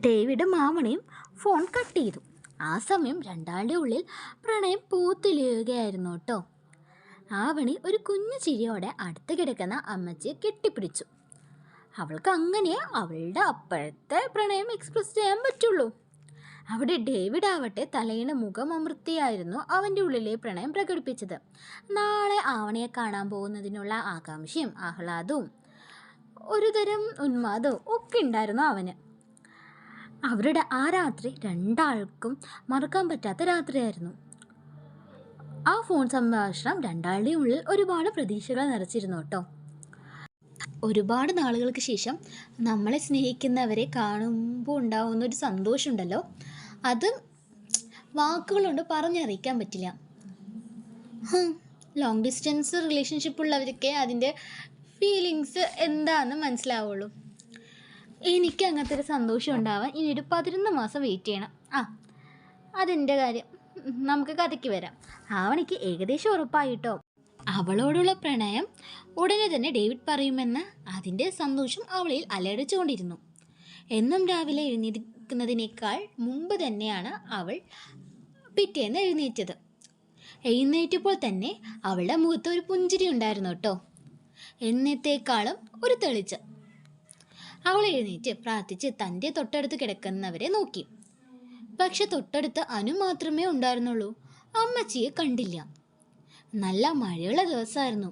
ഡേവിഡും ആവണിയും phone cut ചെയ്തു. ആ സമയം രണ്ടാളുടെ ഉള്ളിൽ പ്രണയം പൂത്തുലയുകയായിരുന്നു കേട്ടോ. ആവണി ഒരു കുഞ്ഞു ചിരിയോടെ അടുത്ത് കിടക്കുന്ന അമ്മച്ചിയെ കെട്ടിപ്പിടിച്ചു. അവൾക്ക് അങ്ങനെ അവളുടെ അപ്പോഴത്തെ പ്രണയം എക്സ്പ്രസ് ചെയ്യാൻ പറ്റുള്ളൂ. അവിടെ ഡേവിഡ് ആവട്ടെ തലയിണ മുഖം അമൃത്തിയായിരുന്നു അവൻ്റെ ഉള്ളിലെ പ്രണയം പ്രകടിപ്പിച്ചത്. നാളെ ആവണിയെ കാണാൻ പോകുന്നതിനുള്ള ആകാംക്ഷയും ആഹ്ലാദവും ഒരുതരം ഉന്മാദവും ഒക്കെ ഉണ്ടായിരുന്നു അവന്. അവരുടെ ആ രാത്രി രണ്ടാൾക്കും മറക്കാൻ പറ്റാത്ത രാത്രിയായിരുന്നു. ആ ഫോൺ സംഭാഷണം രണ്ടാളുടെയും ഉള്ളിൽ ഒരുപാട് പ്രതീക്ഷകൾ നിറച്ചിരുന്നു കേട്ടോ. ഒരുപാട് നാളുകൾക്ക് ശേഷം നമ്മളെ സ്നേഹിക്കുന്നവരെ കാണുമ്പോൾ ഉണ്ടാകുന്നൊരു സന്തോഷമുണ്ടല്ലോ, അത് വാക്കുകളുണ്ട് പറഞ്ഞറിയിക്കാൻ പറ്റില്ല. ലോങ് ഡിസ്റ്റൻസ് റിലേഷൻഷിപ്പ് ഉള്ളവർക്കേ അതിൻ്റെ ഫീലിങ്സ് എന്താണെന്ന് മനസ്സിലാവുള്ളൂ. എനിക്ക് അങ്ങനത്തെ ഒരു സന്തോഷം ഉണ്ടാവാൻ ഇനി ഒരു 11 മാസം വെയിറ്റ് ചെയ്യണം. അതെൻ്റെ കാര്യം. നമുക്ക് കഥയ്ക്ക് വരാം. ആവണിക്ക് ഏകദേശം ഉറപ്പായിട്ടോ അവളോടുള്ള പ്രണയം ഉടനെ തന്നെ ഡേവിഡ് പറയുമെന്ന്. അതിൻ്റെ സന്തോഷം അവളിൽ അലയടിച്ചുകൊണ്ടിരുന്നു. എന്നും രാവിലെ എഴുന്നേൽക്കുന്നതിനേക്കാൾ മുമ്പ് തന്നെയാണ് അവൾ പിറ്റേന്ന് എഴുന്നേറ്റത്. എഴുന്നേറ്റപ്പോൾ തന്നെ അവളുടെ മുഖത്ത് ഒരു പുഞ്ചിരി ഉണ്ടായിരുന്നു കേട്ടോ, എന്നത്തേക്കാളും ഒരു തെളിച്ചം. അവൾ എഴുന്നേറ്റ് പ്രാർത്ഥിച്ച് തൻ്റെ തൊട്ടടുത്ത് കിടക്കുന്നവരെ നോക്കി. പക്ഷെ തൊട്ടടുത്ത് അനു മാത്രമേ ഉണ്ടായിരുന്നുള്ളൂ. അമ്മച്ചിയെ കണ്ടില്ല. നല്ല മഴയുള്ള ദിവസമായിരുന്നു,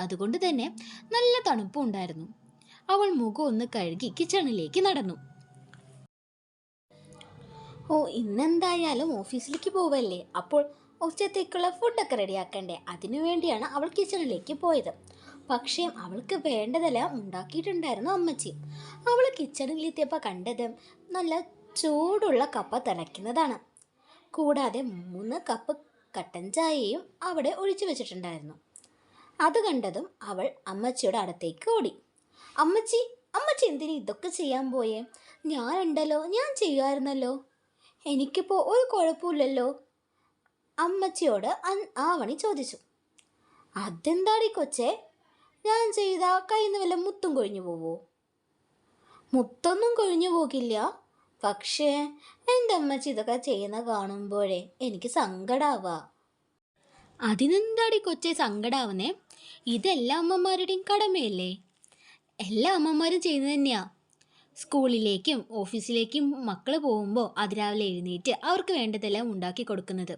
അതുകൊണ്ട് തന്നെ നല്ല തണുപ്പും ഉണ്ടായിരുന്നു. അവൾ മുഖം ഒന്ന് കഴുകി കിച്ചണിലേക്ക് നടന്നു. ഇന്നെന്തായാലും ഓഫീസിലേക്ക് പോവല്ലേ, അപ്പോൾ ഉച്ചത്തേക്കുള്ള ഫുഡൊക്കെ റെഡിയാക്കണ്ടേ. അതിനു വേണ്ടിയാണ് അവൾ കിച്ചണിലേക്ക് പോയത്. പക്ഷേ അവൾക്ക് വേണ്ടതെല്ലാം ഉണ്ടാക്കിയിട്ടുണ്ടായിരുന്നു അമ്മച്ചി. അവൾ കിച്ചണിലെത്തിയപ്പോൾ കണ്ടത് നല്ല ചൂടുള്ള കപ്പ തിളയ്ക്കുന്നതാണ്. കൂടാതെ 3 കപ്പ് കട്ടൻ ചായയും അവിടെ ഒഴിച്ചു വെച്ചിട്ടുണ്ടായിരുന്നു. അത് കണ്ടതും അവൾ അമ്മച്ചിയുടെ അടുത്തേക്ക് ഓടി. അമ്മച്ചി എന്തിനു ഇതൊക്കെ ചെയ്യാൻ പോയേ? ഞാനുണ്ടല്ലോ, ഞാൻ ചെയ്യുമായിരുന്നല്ലോ, എനിക്കിപ്പോൾ ഒരു കുഴപ്പമില്ലല്ലോ, അമ്മച്ചിയോട് ആവണി ചോദിച്ചു. അതെന്താടി കൊച്ചേ, ഞാൻ ചെയ്താൽ കയ്യിൽ നിന്ന് വല്ല മുത്തും കൊഴിഞ്ഞു പോവോ? മുത്തൊന്നും കൊഴിഞ്ഞു പോകില്ല, പക്ഷേ എൻ്റെ അമ്മച്ചി ഇതൊക്കെ ചെയ്യുന്ന കാണുമ്പോഴേ എനിക്ക് സങ്കടാവാ. അതിനെന്താടി കൊച്ചേ സങ്കടാവുന്നേ? ഇതെല്ലാ അമ്മമാരുടെയും കടമയല്ലേ. എല്ലാ അമ്മമാരും ചെയ്യുന്നത് തന്നെയാ. സ്കൂളിലേക്കും ഓഫീസിലേക്കും മക്കൾ പോകുമ്പോൾ അതിരാവിലെ എഴുന്നേറ്റ് അവർക്ക് വേണ്ടതെല്ലാം ഉണ്ടാക്കി കൊടുക്കുന്നത്.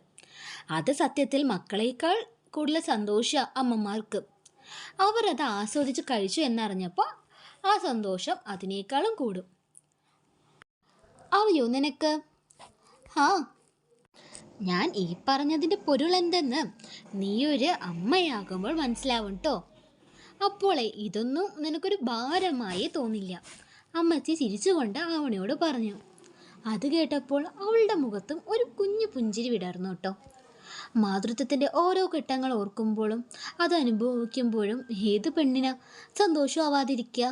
അത് സത്യത്തിൽ മക്കളേക്കാൾ കൂടുതൽ സന്തോഷം അമ്മമാർക്ക്. അവർ അത് ആസ്വദിച്ച് കഴിച്ചു എന്നറിഞ്ഞപ്പോൾ ആ സന്തോഷം അതിനേക്കാളും കൂടും. അറിയോ നിനക്ക്? ഞാൻ ഈ പറഞ്ഞതിൻ്റെ പൊരുൾ എന്തെന്ന് നീയൊരു അമ്മയാകുമ്പോൾ മനസ്സിലാവും കേട്ടോ. അപ്പോളെ ഇതൊന്നും നിനക്കൊരു ഭാരമായി തോന്നില്ല, അമ്മച്ചി ചിരിച്ചുകൊണ്ട് ആവണിയോട് പറഞ്ഞു. അത് കേട്ടപ്പോൾ അവളുടെ മുഖത്തും ഒരു കുഞ്ഞു പുഞ്ചിരി വിടർന്നു കേട്ടോ. മാതൃത്വത്തിൻ്റെ ഓരോ ഘട്ടങ്ങൾ ഓർക്കുമ്പോഴും അത് അനുഭവിക്കുമ്പോഴും ഏത് പെണ്ണിനാ സന്തോഷമാവാതിരിക്കുക?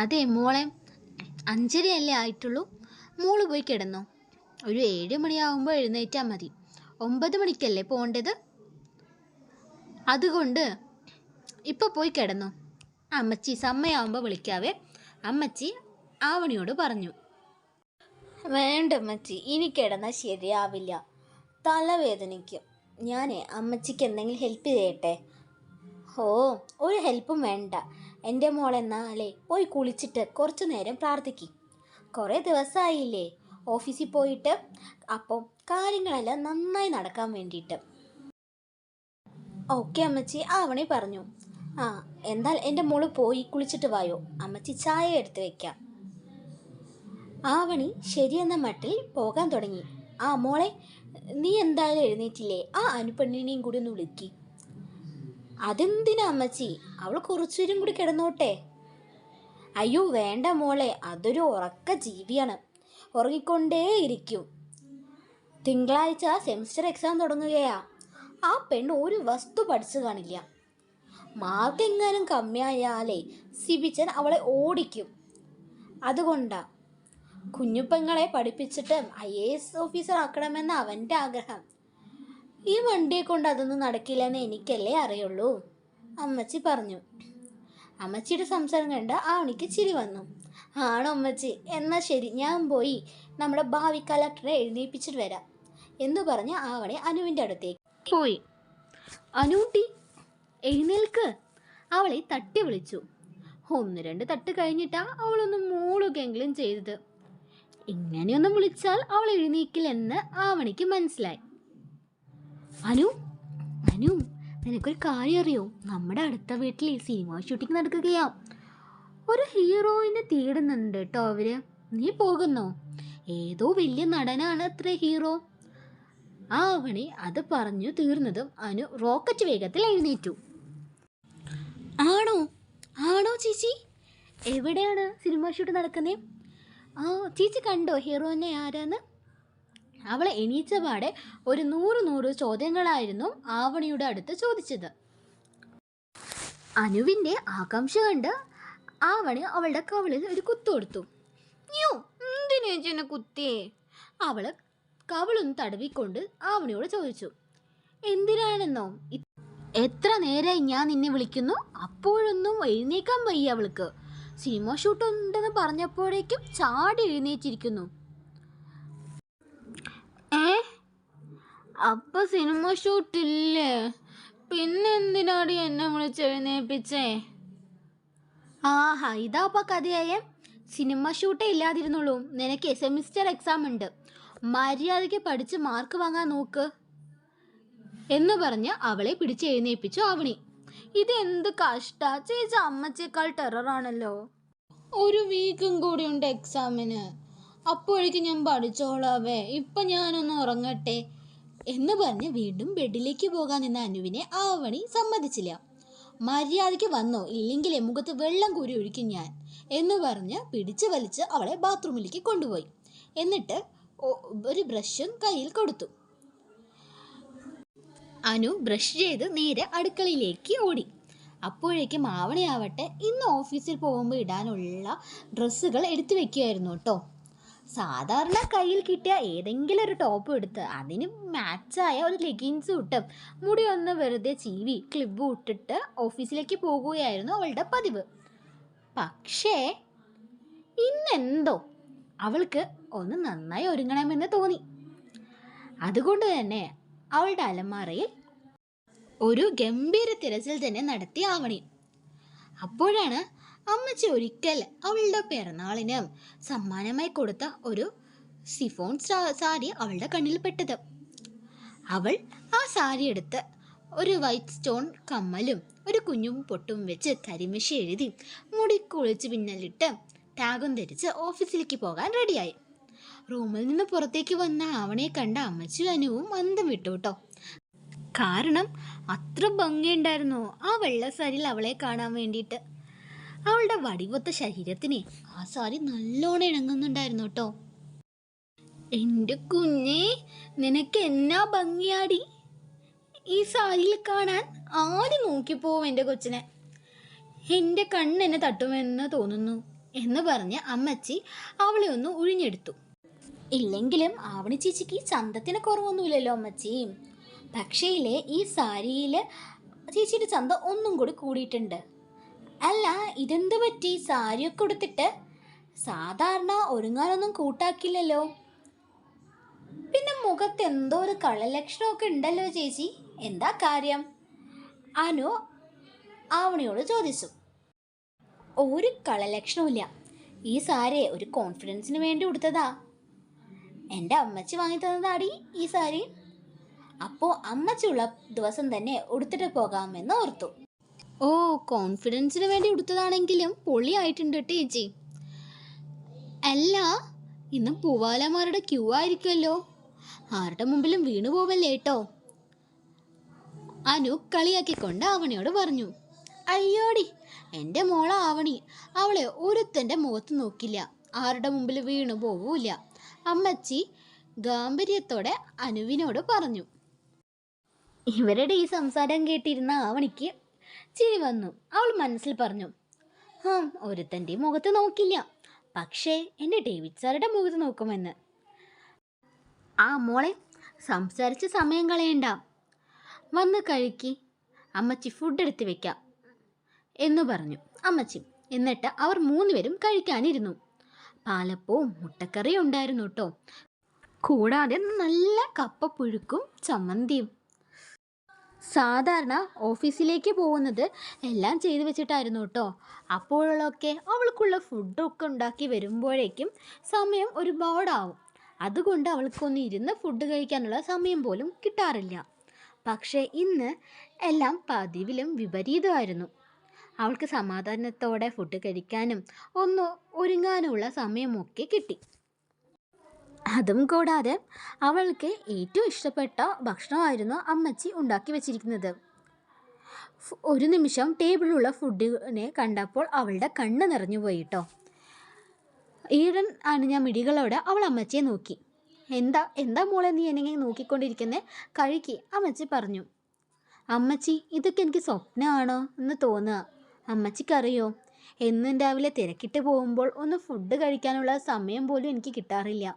അതെ മോളെ, 5:30 ആയിട്ടുള്ളൂ. മോള് പോയി കിടന്നോ. ഒരു 7 മണിയാകുമ്പോൾ എഴുന്നേറ്റാൽ മതി. 9 മണിക്കല്ലേ പോകേണ്ടത്, അതുകൊണ്ട് ഇപ്പോൾ പോയി കിടന്നോ. അമ്മച്ചി സമയമാകുമ്പോൾ വിളിക്കാവേ, അമ്മച്ചി ആവണിയോട് പറഞ്ഞു. വേണ്ട അമ്മച്ചി, ഇനി കിടന്നാൽ ശരിയാവില്ല, തലവേദനിക്കും. ഞാനേ അമ്മച്ചിക്ക് എന്തെങ്കിലും ഹെൽപ്പ് ചെയ്യട്ടെ? ഒരു ഹെൽപ്പും വേണ്ട എൻ്റെ മോളെന്നാലേ പോയി കുളിച്ചിട്ട് കുറച്ചു നേരം പ്രാർത്ഥിക്കും. കുറേ ദിവസമായില്ലേ ഓഫീസിൽ പോയിട്ട്, അപ്പം കാര്യങ്ങളെല്ലാം നന്നായി നടക്കാൻ വേണ്ടിയിട്ട്. ഓക്കെ അമ്മച്ചി, ആവണി പറഞ്ഞു. എന്നാൽ എൻ്റെ മോള് പോയി കുളിച്ചിട്ട് വായോ, അമ്മച്ചി ചായ എടുത്ത് വെക്കാം. ആവണി ശരിയെന്ന മട്ടിൽ പോകാൻ തുടങ്ങി. മോളെ, നീ എന്തായാലും എഴുന്നേറ്റില്ലേ, ആ അനുപെണ്ണിനെയും കൂടി ഒന്ന് വിളിക്കി. അതെന്തിനാ അമ്മച്ചി, അവൾ കുറച്ചുപേരും കൂടി കിടന്നോട്ടെ. അയ്യോ വേണ്ട മോളെ, അതൊരു ഉറക്ക ജീവിയാണ്, ഉറങ്ങിക്കൊണ്ടേയിരിക്കും. തിങ്കളാഴ്ച സെമിസ്റ്റർ എക്സാം തുടങ്ങുകയാ. ആ പെണ്ണ് ഒരു വസ്തു പഠിച്ചു കാണില്ല. മാർക്ക് എങ്ങാനും കമ്മിയായാലേ സിബിച്ചൻ അവളെ ഓടിക്കും. അതുകൊണ്ടാ കുഞ്ഞുപ്പെങ്ങളെ പഠിപ്പിച്ചിട്ട് IAS ഓഫീസർ ആക്കണമെന്ന് അവൻ്റെ ആഗ്രഹം. ഈ വണ്ടിയെ കൊണ്ട് അതൊന്നും നടക്കില്ലെന്ന് എനിക്കല്ലേ അറിയുള്ളൂ, അമ്മച്ചി പറഞ്ഞു. അമ്മച്ചിയുടെ സംസാരം കണ്ട് ആവണിക്ക് ചിരി വന്നു. ആണോ അമ്മച്ചി, എന്നാൽ ശരി, ഞാൻ പോയി നമ്മുടെ ഭാവി കലക്ടറെ എഴുന്നേൽപ്പിച്ചിട്ട് വരാം എന്ന് പറഞ്ഞ് ആവണി അനുവിൻ്റെ അടുത്തേക്ക് പോയി. അനൂട്ടി എഴുന്നേൽക്ക്, അവളെ തട്ടി വിളിച്ചു. 1-2 തട്ട് കഴിഞ്ഞിട്ടാ അവളൊന്ന് മൂളുകെങ്കിലും ചെയ്തത്. ഇങ്ങനെയൊന്നും വിളിച്ചാൽ അവൾ എഴുന്നേക്കില്ലെന്ന് ആവണിക്ക് മനസ്സിലായി. അനു അനു നിനക്കൊരു കാര്യം അറിയോ? നമ്മുടെ അടുത്ത വീട്ടിൽ സിനിമ ഷൂട്ടിംഗ് നടക്കുകയാ. ഒരു ഹീറോയിനെ തേടുന്നുണ്ട് കേട്ടോ അവര്. നീ പോകുന്നോ? ഏതോ വലിയ നടനാണ് അത്ര ഹീറോ. ആവണി അത് പറഞ്ഞു തീർന്നതും അനു റോക്കറ്റ് വേഗത്തിൽ എഴുന്നേറ്റു. ആണോ ആണോ ചേച്ചി, എവിടെയാണ് സിനിമ ഷൂട്ട് നടക്കുന്നേ? ആ ചേച്ചി കണ്ടോ ഹീറോയിനെ ആരാന്ന്? അവളെ എണീച്ച പാടെ ഒരു 100 ചോദ്യങ്ങളായിരുന്നു ആവണിയുടെ അടുത്ത് ചോദിച്ചത്. അനുവിൻ്റെ ആകാംക്ഷ കണ്ട് ആവണി അവളുടെ കവിളിൽ ഒരു കുത്തു കൊടുത്തു. യോ, എന്തിനെ കുത്തിയേ? അവള് കവിളൊന്ന് തടവിക്കൊണ്ട് ആവണിയോട് ചോദിച്ചു. എന്തിനാണെന്നോ? എത്ര നേരമായി ഞാൻ നിന്നെ വിളിക്കുന്നു, അപ്പോഴൊന്നും എഴുന്നേക്കാൻ വയ്യ അവൾക്ക്. സിനിമ ഷൂട്ട് ഉണ്ടെന്ന് പറഞ്ഞപ്പോഴേക്കും ചാടി എഴുന്നേറ്റിരിക്കുന്നു. അപ്പൊ സിനിമ ഷൂട്ടില്ലേ? പിന്നെ എന്തിനാടി എന്നെ വിളിച്ചെഴുന്നേപ്പിച്ചേ? ആഹാ, ഇതാപ്പ കഥയായ. സിനിമ ഷൂട്ടേ ഇല്ലാതിരുന്നുള്ളൂ, നിനക്ക് സെമിസ്റ്റർ എക്സാം ഉണ്ട്, മര്യാദയ്ക്ക് പഠിച്ച് മാർക്ക് വാങ്ങാൻ നോക്ക് എന്ന് പറഞ്ഞ് അവളെ പിടിച്ചെഴുന്നേൽപ്പിച്ചു ആവണി. ഇതെന്ത് കഷ്ടാ ചേച്ചി, അമ്മച്ചേക്കാൾ ടെററാണല്ലോ. ഒരു വീക്കും കൂടി ഉണ്ട് എക്സാമിന്, അപ്പോഴേക്കും ഞാൻ പഠിച്ചോളാവേ, ഇപ്പം ഞാനൊന്ന് ഉറങ്ങട്ടെ എന്ന് പറഞ്ഞ് വീണ്ടും ബെഡിലേക്ക് പോകാൻ നിന്ന അനുവിനെ ആവണി സമ്മതിച്ചില്ല. മര്യാദയ്ക്ക് വന്നോ, ഇല്ലെങ്കിൽ മുഖത്ത് വെള്ളം കൂരി ഒഴിക്കും ഞാൻ എന്ന് പറഞ്ഞ് പിടിച്ച് വലിച്ച് അവളെ ബാത്റൂമിലേക്ക് കൊണ്ടുപോയി. എന്നിട്ട് ഒരു ബ്രഷും കയ്യിൽ കൊടുത്തു. അനു ബ്രഷ് ചെയ്ത് നേരെ അടുക്കളയിലേക്ക് ഓടി. അപ്പോഴേക്കും ആവണയാവട്ടെ ഇന്ന് ഓഫീസിൽ പോകുമ്പോൾ ഇടാനുള്ള ഡ്രസ്സുകൾ എടുത്തു വെക്കുകയായിരുന്നു കേട്ടോ. സാധാരണ കയ്യിൽ കിട്ടിയ ഏതെങ്കിലും ഒരു ടോപ്പ് എടുത്ത് അതിന് മാച്ചായ ഒരു ലെഗിൻസ് ഇട്ട് മുടി ഒന്ന് വെറുതെ ചീവി ക്ലിബ് ഇട്ടിട്ട് ഓഫീസിലേക്ക് പോകുകയായിരുന്നു അവളുടെ പതിവ്. പക്ഷേ ഇന്നെന്തോ അവൾക്ക് ഒന്ന് നന്നായി ഒരുങ്ങണമെന്ന് തോന്നി. അതുകൊണ്ട് തന്നെ അവളുടെ അലമാറയിൽ ഒരു ഗംഭീര തിരച്ചിൽ തന്നെ നടത്തി ആവണി. അപ്പോഴാണ് അമ്മച്ചി ഒരിക്കൽ അവളുടെ പിറന്നാളിന് സമ്മാനമായി കൊടുത്ത ഒരു സിഫോൺ സാരി അവളുടെ കണ്ണിൽ പെട്ടത്. അവൾ ആ സാരി എടുത്ത് ഒരു വൈറ്റ് സ്റ്റോൺ കമ്മലും ഒരു കുഞ്ഞും പൊട്ടും വെച്ച് കരിമിഷി എഴുതി മുടി കുളിച്ച് പിന്നലിട്ട് ടാഗും ധരിച്ച് ഓഫീസിലേക്ക് പോകാൻ റെഡിയായി. റൂമിൽ നിന്ന് പുറത്തേക്ക് വന്ന ആവണയെ കണ്ട അമ്മച്ചിയും അനുവും അന്തം വിട്ടു കേട്ടോ. കാരണം അത്ര ഭംഗിയുണ്ടായിരുന്നു ആ വെള്ള സാരിയിൽ അവളെ കാണാൻ വേണ്ടിയിട്ട്. അവളുടെ വടിവൊത്ത ശരീരത്തിന് ആ സാരി നല്ലോണം ഇണങ്ങുന്നുണ്ടായിരുന്നു കേട്ടോ. എൻ്റെ കുഞ്ഞേ, നിനക്ക് എന്നാ ഭംഗിയാടി ഈ സാരിയിൽ കാണാൻ. ആദ്യം നോക്കിപ്പോവും എൻ്റെ കൊച്ചിനെ, എൻ്റെ കണ്ണെന്നെ തട്ടുമെന്ന് തോന്നുന്നു എന്ന് പറഞ്ഞ് അമ്മച്ചി അവളെ ഒന്ന് ഒഴിഞ്ഞെടുത്തു. ഇല്ലെങ്കിലും ആവണി ചേച്ചിക്ക് ചന്തത്തിന് കുറവൊന്നുമില്ലല്ലോ അമ്മച്ചി. പക്ഷേയില്ലേ ഈ സാരിയിൽ ചേച്ചിയുടെ ചന്ത ഒന്നും കൂടി കൂടിയിട്ടുണ്ട്. അല്ല, ഇതെന്ത് പറ്റി? സാരിയൊക്കെ ഉടുത്തിട്ട് സാധാരണ ഒരുങ്ങാനൊന്നും കൂട്ടാക്കില്ലല്ലോ. പിന്നെ മുഖത്ത് എന്തോ ഒരു കളലക്ഷണമൊക്കെ ഉണ്ടല്ലോ ചേച്ചി, എന്താ കാര്യം? അനു ആവണിയോട് ചോദിച്ചു. ഒരു കളലക്ഷണമില്ല, ഈ സാരി ഒരു കോൺഫിഡൻസിന് വേണ്ടി ഉടുത്തതാ. എൻ്റെ അമ്മച്ചി വാങ്ങി തന്നതാടി ഈ സാരി. അപ്പോൾ അമ്മച്ചിയുള്ള ദിവസം തന്നെ ഉടുത്തിട്ട് പോകാമെന്ന് ഓർത്തു. ഓ, കോൺഫിഡൻസിന് വേണ്ടി ഉടുത്തതാണെങ്കിലും പൊളിയായിട്ടുണ്ട് ചേച്ചി. അല്ല, ഇന്ന് പൂവാലമാരുടെ ക്യൂ ആയിരിക്കുമല്ലോ, ആരുടെ മുമ്പിലും വീണു പോവല്ലേ കേട്ടോ. അനു കളിയാക്കിക്കൊണ്ട് ആവണിയോട് പറഞ്ഞു. അയ്യോടി, എൻ്റെ മോള ആവണി, അവളെ ഒരുത്തൻ്റെ മുഖത്ത് നോക്കില്ല, ആരുടെ മുമ്പിൽ വീണു പോവില്ല, അമ്മച്ചി ഗാംഭീര്യത്തോടെ അനുവിനോട് പറഞ്ഞു. ഇവരുടെ ഈ സംസാരം കേട്ടിരുന്ന ആവണിക്ക് ചിരി വന്നു. അവൾ മനസ്സിൽ പറഞ്ഞു, ഒരുത്തൻ്റെ മുഖത്ത് നോക്കില്ല, പക്ഷേ എൻ്റെ ഡേവിഡ് സാറുടെ മുഖത്ത് നോക്കുമെന്ന്. ആ മോളെ, സംസാരിച്ച് സമയം കളയണ്ട, വന്ന് കഴിക്ക്, അമ്മച്ചി ഫുഡ് എടുത്ത് വെക്കാം എന്ന് പറഞ്ഞു അമ്മച്ചി. എന്നിട്ട് അവർ 3 പേരും കഴിക്കാനിരുന്നു. പാലപ്പവും മുട്ടക്കറിയും ഉണ്ടായിരുന്നു കേട്ടോ. കൂടാതെ നല്ല കപ്പപ്പുഴുക്കും ചമ്മന്തിയും. സാധാരണ ഓഫീസിലേക്ക് പോകുന്നത് എല്ലാം ചെയ്തു വെച്ചിട്ടായിരുന്നു കേട്ടോ. അപ്പോഴൊക്കെ അവൾക്കുള്ള ഫുഡൊക്കെ ഉണ്ടാക്കി വരുമ്പോഴേക്കും സമയം ഒരുപാടാവും. അതുകൊണ്ട് അവൾക്കൊന്ന് ഇരുന്ന് ഫുഡ് കഴിക്കാനുള്ള സമയം പോലും കിട്ടാറില്ല. പക്ഷേ ഇന്ന് എല്ലാം പതിവിലും വിപരീതമായിരുന്നു. അവൾക്ക് സമാധാനത്തോടെ ഫുഡ് കഴിക്കാനും ഒന്ന് ഒരുങ്ങാനുമുള്ള സമയമൊക്കെ കിട്ടി. അതും കൂടാതെ അവൾക്ക് ഏറ്റവും ഇഷ്ടപ്പെട്ട ഭക്ഷണമായിരുന്നു അമ്മച്ചി ഉണ്ടാക്കി വെച്ചിരിക്കുന്നത്. ഒരു നിമിഷം ടേബിളിലുള്ള ഫുഡിനെ കണ്ടപ്പോൾ അവളുടെ കണ്ണ് നിറഞ്ഞുപോയി കേട്ടോ. ഈടൻ അണിഞ്ഞ മിടികളോടെ അവൾ അമ്മച്ചിയെ നോക്കി. എന്താ എന്താ മോളെ നീ എന്നെ നോക്കിക്കൊണ്ടിരിക്കുന്നേ? കഴിക്ക്, അമ്മച്ചി പറഞ്ഞു. അമ്മച്ചി, ഇതൊക്കെ എനിക്ക് സ്വപ്നമാണോ എന്ന് തോന്നുക. അമ്മച്ചിക്കറിയോ, എന്നും രാവിലെ തിരക്കിട്ട് പോകുമ്പോൾ ഒന്ന് ഫുഡ് കഴിക്കാനുള്ള സമയം പോലും എനിക്ക് കിട്ടാറില്ല.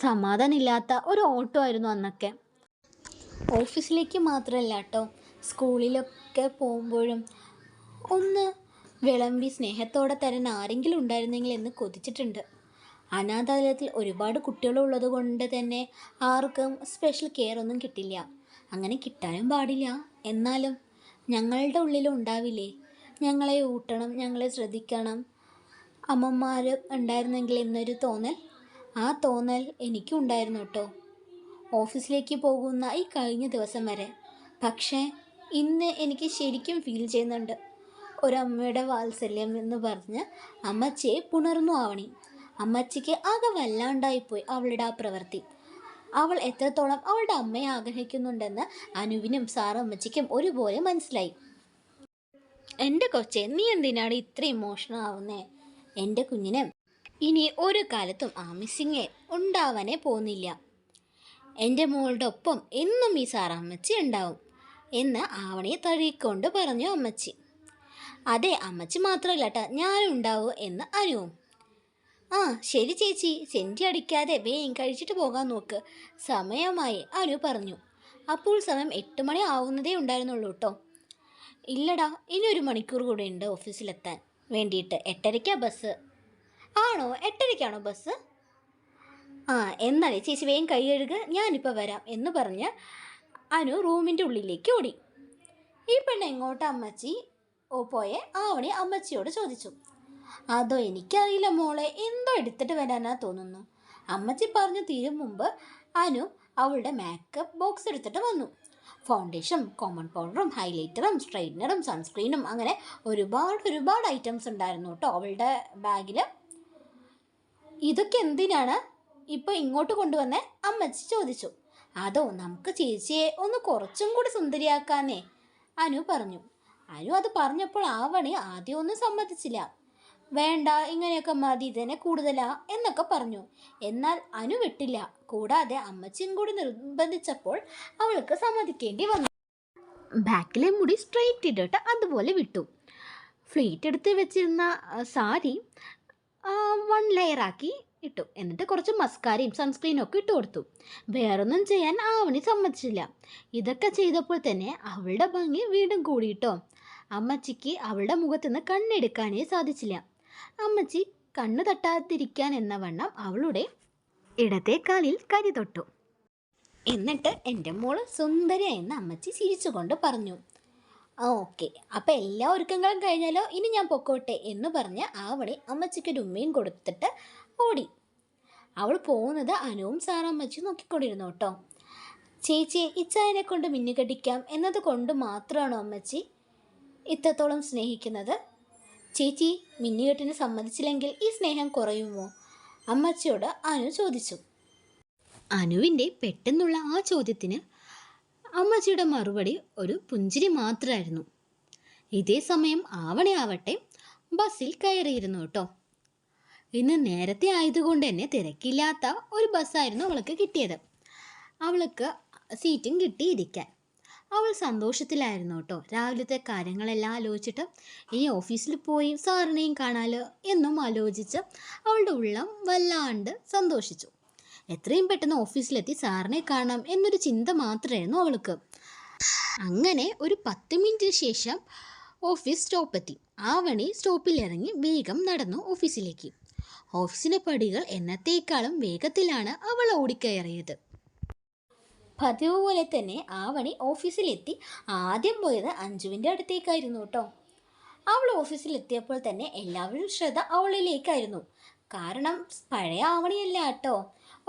സമാധാനമില്ലാത്ത ഒരു ഓട്ടമായിരുന്നു അന്നൊക്കെ. ഓഫീസിലേക്ക് മാത്രമല്ല കേട്ടോ, സ്കൂളിലൊക്കെ പോകുമ്പോഴും ഒന്ന് വിളമ്പി സ്നേഹത്തോടെ തരാൻ ആരെങ്കിലും ഉണ്ടായിരുന്നെങ്കിൽ എന്ന് കൊതിച്ചിട്ടുണ്ട്. അനാഥാലയത്തിൽ ഒരുപാട് കുട്ടികളുള്ളത് കൊണ്ട് തന്നെ ആർക്കും സ്പെഷ്യൽ കെയർ ഒന്നും കിട്ടില്ല. അങ്ങനെ കിട്ടാനും പാടില്ല. എന്നാലും ഞങ്ങളുടെ ഉള്ളിലും ഉണ്ടാവില്ലേ, ഞങ്ങളെ ഊട്ടണം, ഞങ്ങളെ ശ്രദ്ധിക്കണം, അമ്മമാർ ഉണ്ടായിരുന്നെങ്കിൽ എന്നൊരു തോന്നൽ. ആ തോന്നൽ എനിക്കും ഉണ്ടായിരുന്നു കേട്ടോ, ഓഫീസിലേക്ക് പോകുന്ന ഈ കഴിഞ്ഞ ദിവസം വരെ. പക്ഷേ ഇന്ന് എനിക്ക് ശരിക്കും ഫീൽ ചെയ്യുന്നുണ്ട്. ഒരമ്മയുടെ വാത്സല്യം എന്ന് പറഞ്ഞ് അമ്മച്ചിയെ പുണർന്നു ആവണി. അമ്മച്ചിക്ക് ആകെ വല്ലാണ്ടായിപ്പോയി അവളുടെ ആ പ്രവൃത്തി. അവൾ എത്രത്തോളം അവളുടെ അമ്മയെ ആഗ്രഹിക്കുന്നുണ്ടെന്ന് അനുവിനും സാറമ്മച്ചിക്കും ഒരുപോലെ മനസ്സിലായി. എൻ്റെ കൊച്ചെ, നീ എന്തിനാണ് ഇത്ര ഇമോഷണൽ ആവുന്നേ? എൻ്റെ കുഞ്ഞിന് ഇനി ഒരു കാലത്തും ആ മിസ്സിങ് ഉണ്ടാവാനേ പോകുന്നില്ല. എൻ്റെ മോളുടെ ഒപ്പം എന്നും ഈ സാറമ്മച്ചി ഉണ്ടാവും എന്ന് ആവണിയെ തഴുകിക്കൊണ്ട് പറഞ്ഞു അമ്മച്ചി. അതെ, അമ്മച്ചി മാത്രമല്ല കേട്ടോ, ഞാനും ഉണ്ടാവൂ എന്ന് അനുവും. ആ ശരി ചേച്ചി, സെൻറ്റി അടിക്കാതെ വേഗം കഴിച്ചിട്ട് പോകാൻ നോക്ക്, സമയമായി, അനു പറഞ്ഞു. അപ്പോൾ സമയം 8 മണി ആവുന്നതേ ഉണ്ടായിരുന്നുള്ളൂ കേട്ടോ. ഇല്ലടാ, ഇനി 1 മണിക്കൂർ കൂടെ ഉണ്ട് ഓഫീസിലെത്താൻ വേണ്ടിയിട്ട്. 8:30 ബസ്. ആണോ? 8:30 ബസ്? ആ എന്നാലേ ചേച്ചി വേഗം കൈ കഴുകുക, ഞാനിപ്പോൾ വരാം എന്ന് പറഞ്ഞ് അനു റൂമിൻ്റെ ഉള്ളിലേക്ക് ഓടി. ഈ പെണ്ണ് എങ്ങോട്ടാ അമ്മച്ചി പോയെ? ആവണി അമ്മച്ചിയോട് ചോദിച്ചു. അതോ എനിക്കറിയില്ല മോളെ, എന്തോ എടുത്തിട്ട് വരാനാ തോന്നുന്നു. അമ്മച്ചി പറഞ്ഞു തീരും മുമ്പ് അനു അവളുടെ മേക്കപ്പ് ബോക്സ് എടുത്തിട്ട് വന്നു. ഫൗണ്ടേഷനും കോമൺ പൗഡറും ഹൈലൈറ്ററും സ്ട്രൈറ്റ്നറും സൺസ്ക്രീനും അങ്ങനെ ഒരുപാട് ഐറ്റംസ് ഉണ്ടായിരുന്നു കേട്ടോ അവളുടെ ബാഗിൽ. ഇതൊക്കെ എന്തിനാണ് ഇപ്പോൾ ഇങ്ങോട്ട് കൊണ്ടുവന്നേ? അമ്മച്ചി ചോദിച്ചു. അതോ നമുക്ക് ചേച്ചിയെ ഒന്ന് കുറച്ചും കൂടി സുന്ദരിയാക്കാന്നേ, അനു പറഞ്ഞു. അനു അത് പറഞ്ഞപ്പോൾ ആവണി ആദ്യം ഒന്നും സമ്മതിച്ചില്ല. വേണ്ട, ഇങ്ങനെയൊക്കെ മതി, ഇതിനെ കൂടുതലാ എന്നൊക്കെ പറഞ്ഞു. എന്നാൽ അനു വിട്ടില്ല. കൂടാതെ അമ്മച്ചിയും കൂടി നിർബന്ധിച്ചപ്പോൾ അവൾക്ക് സമ്മതിക്കേണ്ടി വന്നു. ബാക്കിലെ മുടി സ്ട്രെയിറ്റ് ഇട്ടിട്ട് അതുപോലെ വിട്ടു. ഫ്ലീറ്റ് എടുത്ത് വെച്ചിരുന്ന സാരി 1 ലെയറാക്കി ഇട്ടു. എന്നിട്ട് കുറച്ച് മസ്കാരയും സൺസ്ക്രീനും ഒക്കെ ഇട്ട് കൊടുത്തു. വേറൊന്നും ചെയ്യാൻ ആവണി സമ്മതിച്ചില്ല. ഇതൊക്കെ ചെയ്തപ്പോൾ തന്നെ അവളുടെ ഭംഗി വീണ്ടും കൂടിയിട്ടോ. അമ്മച്ചിക്ക് അവളുടെ മുഖത്തുനിന്ന് കണ്ണെടുക്കാനേ സാധിച്ചില്ല. അമ്മച്ചി കണ്ണ് തട്ടാതിരിക്കാൻ എന്ന വണ്ണം അവളുടെ ഇടത്തെ കാലിൽ കരി തൊട്ടു. എന്നിട്ട് എൻ്റെ മോള് സുന്ദരി എന്ന് അമ്മച്ചി ചിരിച്ചുകൊണ്ട് പറഞ്ഞു. ഓക്കെ, അപ്പം എല്ലാ ഒരുക്കങ്ങളും കഴിഞ്ഞാലോ, ഇനി ഞാൻ പൊക്കോട്ടെ എന്ന് പറഞ്ഞ് ആവണി അമ്മച്ചിക്കൊരു ഉമ്മയും കൊടുത്തിട്ട് ഓടി. അവൾ പോകുന്നത് അനുവും സാറമ്മച്ചി നോക്കിക്കൊണ്ടിരുന്നു കേട്ടോ. ചേച്ചിയെ ഇച്ചായനെ കൊണ്ട് മിന്നുകടിക്കാം എന്നത് കൊണ്ട് മാത്രമാണോ അമ്മച്ചി ഇത്രത്തോളം സ്നേഹിക്കുന്നത്? ചേച്ചി മിന്നുകെട്ടിന് സമ്മതിച്ചില്ലെങ്കിൽ ഈ സ്നേഹം കുറയുമോ? അമ്മച്ചിയോട് അനു ചോദിച്ചു. അനുവിൻ്റെ പെട്ടെന്നുള്ള ആ ചോദ്യത്തിന് അമ്മച്ചിയുടെ മറുപടി ഒരു പുഞ്ചിരി മാത്രമായിരുന്നു. ഇതേ സമയം ആവട്ടെ ബസ്സിൽ കയറിയിരുന്നു കേട്ടോ. ഇന്ന് നേരത്തെ ആയതുകൊണ്ട് തന്നെ തിരക്കില്ലാത്ത ഒരു ബസ്സായിരുന്നു അവൾക്ക് കിട്ടിയത്. അവൾക്ക് സീറ്റും കിട്ടിയിരിക്കാൻ അവൾ സന്തോഷത്തിലായിരുന്നു കേട്ടോ. രാവിലത്തെ കാര്യങ്ങളെല്ലാം ആലോചിച്ചിട്ട് ഇനി ഓഫീസിൽ പോയി സാറിനെയും കാണാലോ എന്നും ആലോചിച്ച് അവളുടെ ഉള്ളം വല്ലാണ്ട് സന്തോഷിച്ചു. എത്രയും പെട്ടെന്ന് ഓഫീസിലെത്തി സാറിനെ കാണാം എന്നൊരു ചിന്ത മാത്രമായിരുന്നു അവൾക്ക്. അങ്ങനെ ഒരു 10 മിനിറ്റിന് ശേഷം ഓഫീസ് സ്റ്റോപ്പെത്തി. ആവണി സ്റ്റോപ്പിൽ ഇറങ്ങി വേഗം നടന്നു ഓഫീസിലേക്ക്. ഓഫീസിലെ പടികൾ എന്നത്തേക്കാളും വേഗത്തിലാണ് അവൾ ഓടിക്കയറിയത്. പതിവ് പോലെ തന്നെ ആവണി ഓഫീസിലെത്തി. ആദ്യം പോയത് അഞ്ജുവിൻ്റെ അടുത്തേക്കായിരുന്നു കേട്ടോ. അവൾ ഓഫീസിലെത്തിയപ്പോൾ തന്നെ എല്ലാവരും ശ്രദ്ധ അവളിലേക്കായിരുന്നു. കാരണം പഴയ ആവണിയല്ല കേട്ടോ,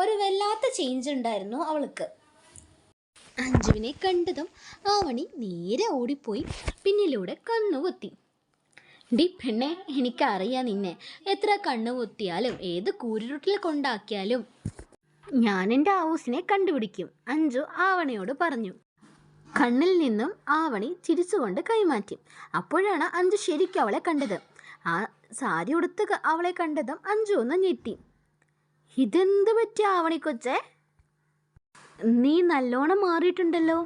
ഒരു വല്ലാത്ത ചേഞ്ച് ഉണ്ടായിരുന്നു അവൾക്ക്. അഞ്ജുവിനെ കണ്ടതും ആവണി നേരെ ഓടിപ്പോയി പിന്നിലൂടെ കണ്ണുകൊത്തി. ഡി പെണ്ണെ, എനിക്കറിയാം നിന്നെ. എത്ര കണ്ണുകൊത്തിയാലും ഏത് കൂരിരുട്ടിൽ കൊണ്ടാക്കിയാലും ഞാൻ എൻ്റെ ഹൗസിനെ കണ്ടുപിടിക്കും, അഞ്ജു ആവണിയോട് പറഞ്ഞു. കണ്ണിൽ നിന്നും ആവണി ചിരിച്ചുകൊണ്ട് കൈമാറ്റി. അപ്പോഴാണ് അഞ്ജു ശരിക്കും അവളെ കണ്ടത്. ആ സാരി ഉടുത്ത് അവളെ കണ്ടതും അഞ്ജു ഒന്ന് ഞെട്ടി. ഇതെന്ത് പറ്റിയ ആവണി കൊച്ചേ, നീ നല്ലോണം മാറിയിട്ടുണ്ടല്ലോ.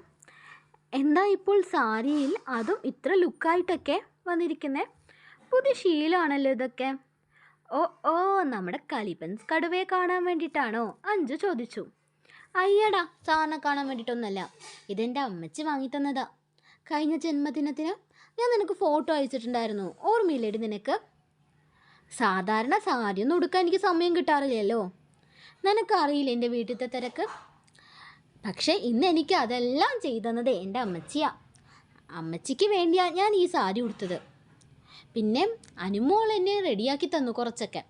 എന്താ ഇപ്പോൾ സാരിയിൽ അതും ഇത്ര ലുക്കായിട്ടൊക്കെ വന്നിരിക്കുന്നേ? പുതിയ ശീലമാണല്ലോ ഇതൊക്കെ. ഓ ഓ, നമ്മുടെ കലിപ്പൻസ് കടുവയെ കാണാൻ വേണ്ടിയിട്ടാണോ? അഞ്ജു ചോദിച്ചു. അയ്യടാ, സാറിനെ കാണാൻ വേണ്ടിയിട്ടൊന്നല്ല, ഇതെൻ്റെ അമ്മച്ചി വാങ്ങിത്തന്നതാ. കഴിഞ്ഞ ജന്മദിനത്തിന് ഞാൻ നിനക്ക് ഫോട്ടോ അയച്ചിട്ടുണ്ടായിരുന്നു, ഓർമ്മയില്ലേടി നിനക്ക്? സാധാരണ സാരിയൊന്നും ഉടുക്കാൻ എനിക്ക് സമയം കിട്ടാറില്ലല്ലോ, നിനക്കറിയില്ല എൻ്റെ വീട്ടിലത്തെ തിരക്ക്. പക്ഷേ ഇന്ന് എനിക്ക് അതെല്ലാം ചെയ്തത് എൻ്റെ അമ്മച്ചിയാ. അമ്മച്ചിക്ക് വേണ്ടിയാണ് ഞാൻ ഈ സാരി ഉടുത്തത്. പിന്നെ അനുമോൾ എന്നെ റെഡിയാക്കി തന്നു കുറച്ചൊക്കെ,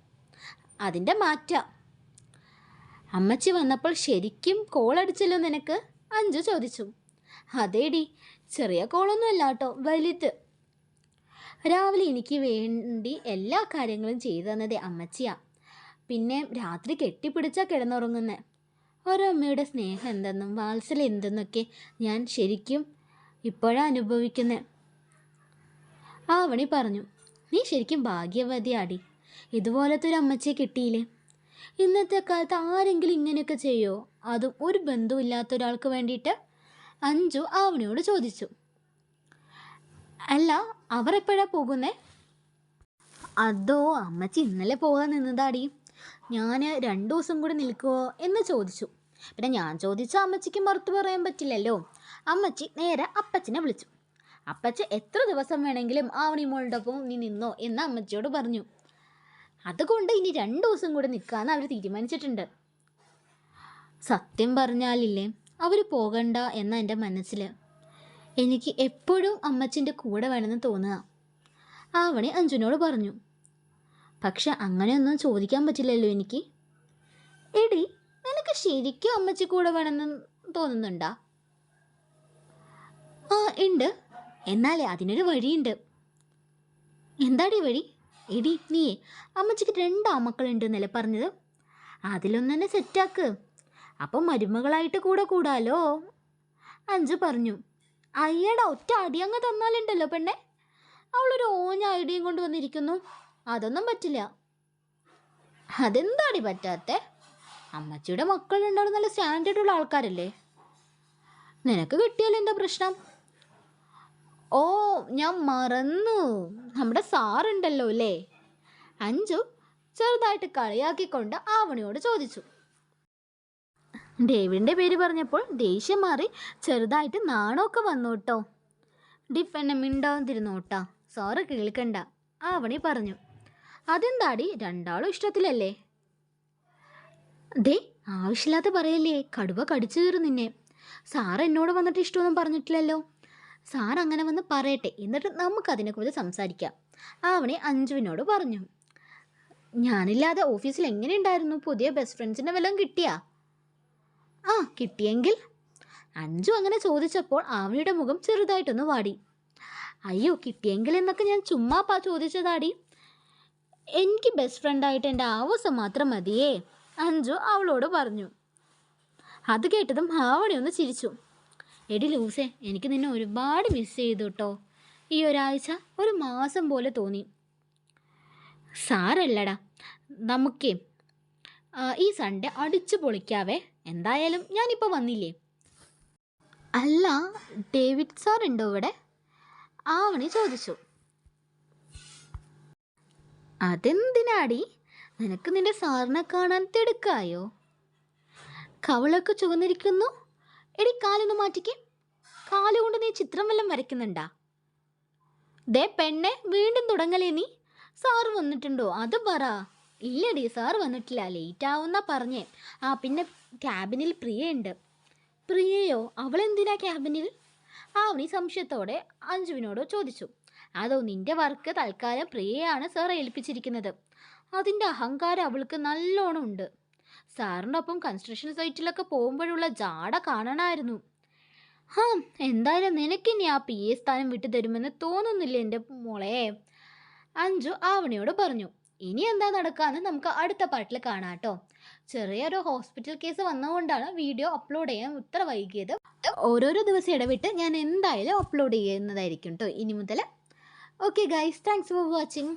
അതിൻ്റെ മാറ്റാ. അമ്മച്ചി വന്നപ്പോൾ ശരിക്കും കോളടിച്ചല്ലോ നിനക്ക്? അഞ്ജു ചോദിച്ചു. അതേടി, ചെറിയ കോളൊന്നും അല്ല കേട്ടോ, വലുത്. രാവിലെ എനിക്ക് വേണ്ടി എല്ലാ കാര്യങ്ങളും ചെയ്തു തന്നത് അമ്മച്ചിയാ. പിന്നെ രാത്രി കെട്ടിപ്പിടിച്ചാൽ കിടന്നുറങ്ങുന്നത്. ഒരമ്മയുടെ സ്നേഹം എന്തെന്നും വാത്സല്യം എന്തെന്നൊക്കെ ഞാൻ ശരിക്കും ഇപ്പോഴാണ് അനുഭവിക്കുന്നത്. ആവണി പറഞ്ഞു. നീ ശരിക്കും ഭാഗ്യവതിയാടി, ഇതുപോലത്തെ ഒരു അമ്മച്ചിയെ കിട്ടിയില്ലേ. ഇന്നത്തെ കാലത്ത് ആരെങ്കിലും ഇങ്ങനെയൊക്കെ ചെയ്യോ, അതും ഒരു ബന്ധമില്ലാത്ത ഒരാൾക്ക് വേണ്ടിയിട്ട്? അഞ്ജു ആവണിയോട് ചോദിച്ചു. അല്ല, അവർ എപ്പോഴാണ് പോകുന്നേ? അതോ, അമ്മച്ചി ഇന്നലെ പോകാൻ നിന്നതാടി. ഞാൻ 2 ദിവസം കൂടി നിൽക്കുമോ എന്ന് ചോദിച്ചു. പിന്നെ ഞാൻ ചോദിച്ചാൽ അമ്മച്ചിക്ക് മറുത്തു പറയാൻ പറ്റില്ലല്ലോ. അമ്മച്ചി നേരെ അപ്പച്ചനെ വിളിച്ചു. അപ്പച്ചൻ എത്ര ദിവസം വേണമെങ്കിലും ആവണി മോളുടെ ഒപ്പം നീ നിന്നോ എന്ന് അമ്മച്ചിയോട് പറഞ്ഞു. അതുകൊണ്ട് ഇനി 2 ദിവസം കൂടി നിൽക്കാമെന്ന് അവർ തീരുമാനിച്ചിട്ടുണ്ട്. സത്യം പറഞ്ഞാലില്ലേ, അവർ പോകണ്ട എന്ന എൻ്റെ മനസ്സിൽ. എനിക്ക് എപ്പോഴും അമ്മച്ചിൻ്റെ കൂടെ വേണമെന്ന് തോന്നുക, ആവണി അഞ്ജുനോട് പറഞ്ഞു. പക്ഷെ അങ്ങനെയൊന്നും ചോദിക്കാൻ പറ്റില്ലല്ലോ എനിക്ക്. എടി, നിനക്ക് ശരിക്കും അമ്മച്ചി കൂടെ വേണമെന്ന് തോന്നുന്നുണ്ടോ? ആ ഉണ്ട്, എന്നാലേ അതിനൊരു വഴിയുണ്ട്. എന്താടി വഴി? എടി, നീയേ അമ്മച്ചിക്ക് 2 ആമക്കളുണ്ടെന്നല്ലേ പറഞ്ഞത്? അതിലൊന്നു തന്നെ സെറ്റാക്ക്, അപ്പം മരുമകളായിട്ട് കൂടെ കൂടാലോ, അഞ്ജു പറഞ്ഞു. അയ്യടാ, ഒറ്റ അടി അങ്ങ് തന്നാലുണ്ടല്ലോ പെണ്ണെ. അവളൊരു ഓഞ്ഞ ഐഡിയയും കൊണ്ട് വന്നിരിക്കുന്നു. അതൊന്നും പറ്റില്ല. അതെന്താടി പറ്റാത്തെ? അമ്മച്ചിയുടെ മക്കളുണ്ടാവും, നല്ല സ്റ്റാൻഡേർഡുള്ള ആൾക്കാരല്ലേ. നിനക്ക് കിട്ടിയാലും എന്താ പ്രശ്നം? ഓ, ഞാൻ മറന്നു, നമ്മുടെ സാറുണ്ടല്ലോ അല്ലേ, അഞ്ജു ചെറുതായിട്ട് കളിയാക്കിക്കൊണ്ട് ആവണിയോട് ചോദിച്ചു. ഡേവിഡിൻ്റെ പേര് പറഞ്ഞപ്പോൾ ദേഷ്യം മാറി ചെറുതായിട്ട് നാണമൊക്കെ വന്നു കേട്ടോ. ഡിഫെന്നെ മിണ്ടാതിരുന്നു കേട്ടാ, സാറ് കേൾക്കണ്ട, ആവണി പറഞ്ഞു. അതെന്താടി, 2 ഇഷ്ടത്തിലല്ലേ? ദേ, ആവശ്യമില്ലാത്ത പറയല്ലേ, കടുവ കടിച്ചു കയറും നിന്നെ. സാറ് എന്നോട് വന്നിട്ട് ഇഷ്ടമൊന്നും പറഞ്ഞിട്ടില്ലല്ലോ. സാർ അങ്ങനെ വന്ന് പറയട്ടെ, എന്നിട്ട് നമുക്കതിനെക്കുറിച്ച് സംസാരിക്കാം, ആവണി അഞ്ജുവിനോട് പറഞ്ഞു. ഞാനില്ലാതെ ഓഫീസിൽ എങ്ങനെയുണ്ടായിരുന്നു? പുതിയ ബെസ്റ്റ് ഫ്രണ്ട്സിനെ വല്ലതും കിട്ടിയാ? ആ, കിട്ടിയെങ്കിൽ? അഞ്ജു അങ്ങനെ ചോദിച്ചപ്പോൾ ആവണിയുടെ മുഖം ചെറുതായിട്ടൊന്ന് വാടി. അയ്യോ, കിട്ടിയെങ്കിൽ എന്നൊക്കെ ഞാൻ ചുമ്മാ ചോദിച്ചതാടി. എനിക്ക് ബെസ്റ്റ് ഫ്രണ്ടായിട്ട് എൻ്റെ ആവശ്യം മാത്രം മതിയേ, അഞ്ജു അവളോട് പറഞ്ഞു. അത് കേട്ടതും ആവണി ഒന്ന് ചിരിച്ചു. എടി ലൂസേ, എനിക്ക് നിന്നെ ഒരുപാട് മിസ് ചെയ്തു കേട്ടോ. ഈ ഒരാഴ്ച 1 മാസം പോലെ തോന്നി. സാരല്ലടാ, നമുക്കേ ഈ സൺഡേ അടിച്ചു പൊളിക്കാവേ. എന്തായാലും ഞാനിപ്പോൾ വന്നില്ലേ. അല്ല, ഡേവിഡ് സാർ ഉണ്ടോ ഇവിടെ? ആവണി ചോദിച്ചു. അതെന്തിനാടി, നിനക്ക് നിന്റെ സാറിനെ കാണാൻ തിടുക്കായോ? കവളൊക്കെ ചുവന്നിരിക്കുന്നു. എടി, കാലൊന്ന് മാറ്റിക്കേ. കാലുകൊണ്ട് നീ ചിത്രം വല്ലതും വരയ്ക്കുന്നുണ്ടാ? ദേ പെണ്ണെ, വീണ്ടും തുടങ്ങലേ നീ. സാറ് വന്നിട്ടുണ്ടോ? അത് പറ. ഇല്ലടി, സാറ് വന്നിട്ടില്ല, ലേറ്റ് ആവുന്നാ പറഞ്ഞേ. ആ പിന്നെ ക്യാബിനിൽ പ്രിയയുണ്ട്. പ്രിയയോ? അവളെന്തിനാ ക്യാബിനിൽ? ആവണി സംശയത്തോടെ അഞ്ജുവിനോട് ചോദിച്ചു. അതോ നിന്റെ വർക്ക് തൽക്കാലം പ്രിയയാണ് സാർ ഏൽപ്പിച്ചിരിക്കുന്നത്. അതിൻ്റെ അഹങ്കാരം അവൾക്ക് നല്ലോണം ഉണ്ട്. സാറിൻ്റെ ഒപ്പം കൺസ്ട്രക്ഷൻ സൈറ്റിലൊക്കെ പോകുമ്പോഴുള്ള ജാട കാണണമായിരുന്നു. എന്തായാലും നിനക്കിനി ആ PA സ്ഥാനം വിട്ടു തരുമെന്ന് തോന്നുന്നില്ല എൻ്റെ മോളെ, അഞ്ജു ആവണിയോട് പറഞ്ഞു. ഇനി എന്താ നടക്കാന്ന് നമുക്ക് അടുത്ത പാട്ടിൽ കാണാം കേട്ടോ. ചെറിയൊരു ഹോസ്പിറ്റൽ കേസ് വന്നതുകൊണ്ടാണ് വീഡിയോ അപ്ലോഡ് ചെയ്യാൻ ഇത്ര വൈകിയത്. ഓരോരോ ദിവസം ഇടവിട്ട് ഞാൻ എന്തായാലും അപ്ലോഡ് ചെയ്യുന്നതായിരിക്കും കേട്ടോ ഇനി മുതൽ. Okay guys, thanks for watching.